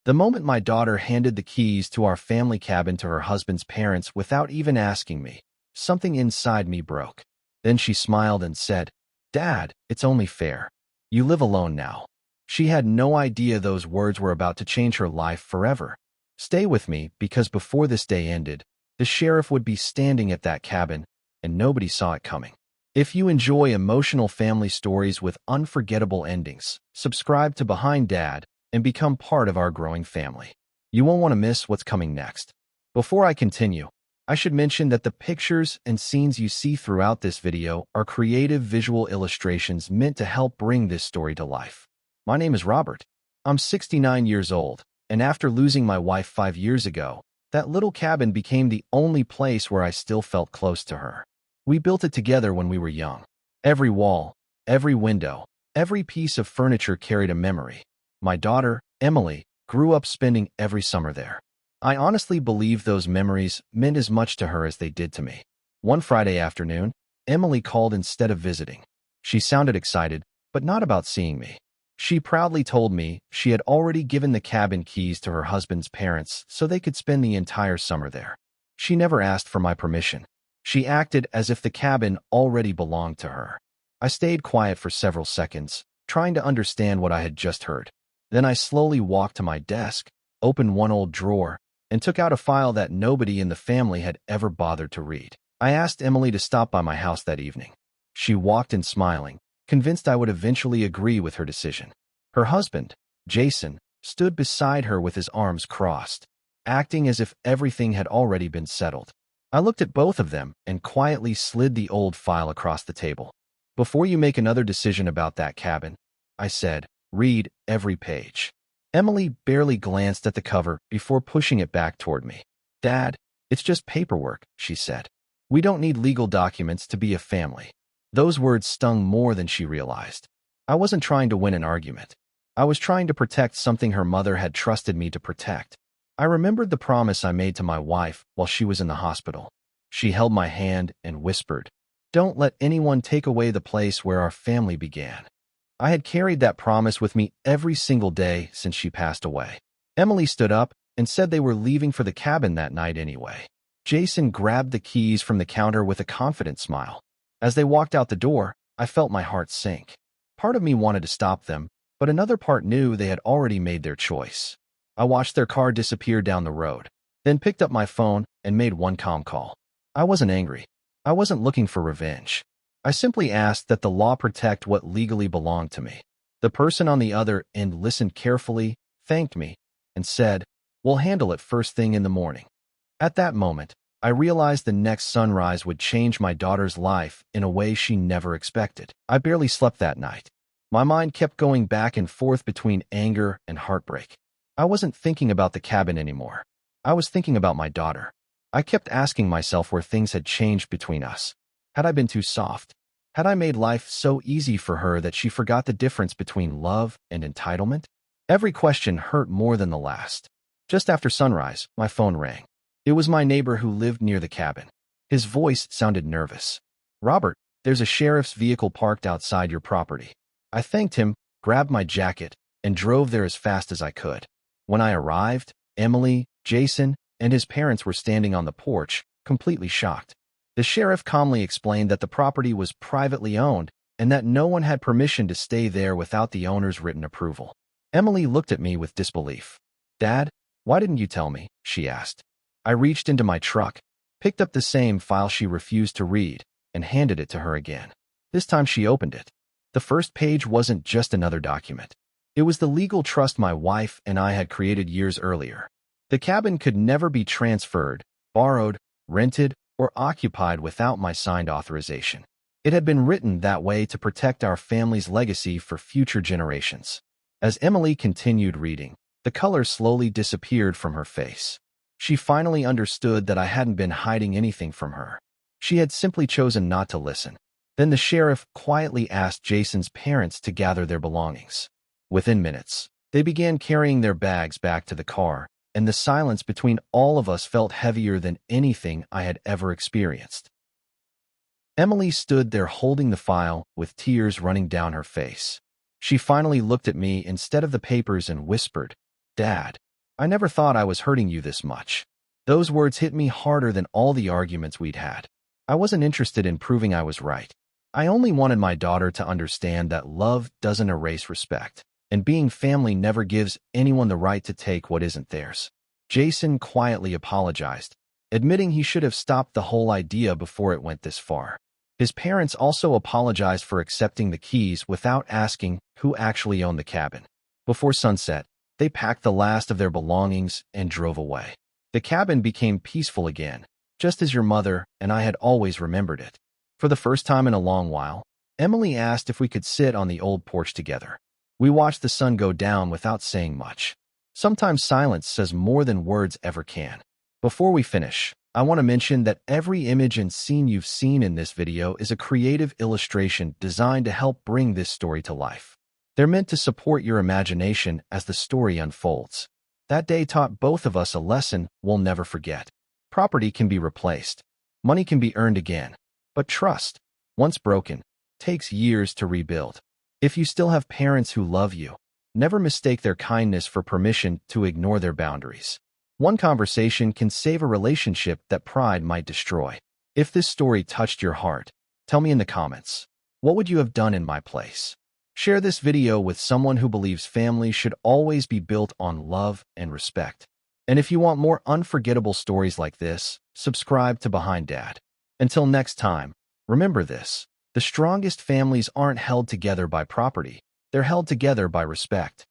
The moment my daughter handed the keys to our family cabin to her husband's parents without even asking me, something inside me broke. Then she smiled and said, "Dad, it's only fair. You live alone now." She had no idea those words were about to change her life forever. Stay with me, because before this day ended, the sheriff would be standing at that cabin, and nobody saw it coming. If you enjoy emotional family stories with unforgettable endings, subscribe to Behind Dad and become part of our growing family. You won't want to miss what's coming next. Before I continue, I should mention that the pictures and scenes you see throughout this video are creative visual illustrations meant to help bring this story to life. My name is Robert. I'm 69 years old, and after losing my wife 5 years ago, that little cabin became the only place where I still felt close to her. We built it together when we were young. Every wall, every window, every piece of furniture carried a memory. My daughter, Emily, grew up spending every summer there. I honestly believe those memories meant as much to her as they did to me. One Friday afternoon, Emily called instead of visiting. She sounded excited, but not about seeing me. She proudly told me she had already given the cabin keys to her husband's parents so they could spend the entire summer there. She never asked for my permission. She acted as if the cabin already belonged to her. I stayed quiet for several seconds, trying to understand what I had just heard. Then I slowly walked to my desk, opened one old drawer, and took out a file that nobody in the family had ever bothered to read. I asked Emily to stop by my house that evening. She walked in smiling, convinced I would eventually agree with her decision. Her husband, Jason, stood beside her with his arms crossed, acting as if everything had already been settled. I looked at both of them and quietly slid the old file across the table. "Before you make another decision about that cabin," I said, "read every page." Emily barely glanced at the cover before pushing it back toward me. "Dad, it's just paperwork," she said. "We don't need legal documents to be a family." Those words stung more than she realized. I wasn't trying to win an argument. I was trying to protect something her mother had trusted me to protect. I remembered the promise I made to my wife while she was in the hospital. She held my hand and whispered, "Don't let anyone take away the place where our family began." I had carried that promise with me every single day since she passed away. Emily stood up and said they were leaving for the cabin that night anyway. Jason grabbed the keys from the counter with a confident smile. As they walked out the door, I felt my heart sink. Part of me wanted to stop them, but another part knew they had already made their choice. I watched their car disappear down the road, then picked up my phone and made one calm call. I wasn't angry. I wasn't looking for revenge. I simply asked that the law protect what legally belonged to me. The person on the other end listened carefully, thanked me, and said, "We'll handle it first thing in the morning." At that moment, I realized the next sunrise would change my daughter's life in a way she never expected. I barely slept that night. My mind kept going back and forth between anger and heartbreak. I wasn't thinking about the cabin anymore. I was thinking about my daughter. I kept asking myself where things had changed between us. Had I been too soft? Had I made life so easy for her that she forgot the difference between love and entitlement? Every question hurt more than the last. Just after sunrise, my phone rang. It was my neighbor who lived near the cabin. His voice sounded nervous. "Robert, there's a sheriff's vehicle parked outside your property." I thanked him, grabbed my jacket, and drove there as fast as I could. When I arrived, Emily, Jason, and his parents were standing on the porch, completely shocked. The sheriff calmly explained that the property was privately owned and that no one had permission to stay there without the owner's written approval. Emily looked at me with disbelief. "Dad, why didn't you tell me?" she asked. I reached into my truck, picked up the same file she refused to read, and handed it to her again. This time she opened it. The first page wasn't just another document. It was the legal trust my wife and I had created years earlier. The cabin could never be transferred, borrowed, rented, or occupied without my signed authorization. It had been written that way to protect our family's legacy for future generations. As Emily continued reading, the color slowly disappeared from her face. She finally understood that I hadn't been hiding anything from her. She had simply chosen not to listen. Then the sheriff quietly asked Jason's parents to gather their belongings. Within minutes, they began carrying their bags back to the car, and the silence between all of us felt heavier than anything I had ever experienced. Emily stood there holding the file, with tears running down her face. She finally looked at me instead of the papers and whispered, "Dad, I never thought I was hurting you this much." Those words hit me harder than all the arguments we'd had. I wasn't interested in proving I was right. I only wanted my daughter to understand that love doesn't erase respect, and being family never gives anyone the right to take what isn't theirs. Jason quietly apologized, admitting he should have stopped the whole idea before it went this far. His parents also apologized for accepting the keys without asking who actually owned the cabin. Before sunset, they packed the last of their belongings and drove away. The cabin became peaceful again, just as your mother and I had always remembered it. For the first time in a long while, Emily asked if we could sit on the old porch together. We watched the sun go down without saying much. Sometimes silence says more than words ever can. Before we finish, I want to mention that every image and scene you've seen in this video is a creative illustration designed to help bring this story to life. They're meant to support your imagination as the story unfolds. That day taught both of us a lesson we'll never forget. Property can be replaced. Money can be earned again. But trust, once broken, takes years to rebuild. If you still have parents who love you, never mistake their kindness for permission to ignore their boundaries. One conversation can save a relationship that pride might destroy. If this story touched your heart, tell me in the comments. What would you have done in my place? Share this video with someone who believes families should always be built on love and respect. And if you want more unforgettable stories like this, subscribe to Behind Dad. Until next time, remember this: the strongest families aren't held together by property, they're held together by respect.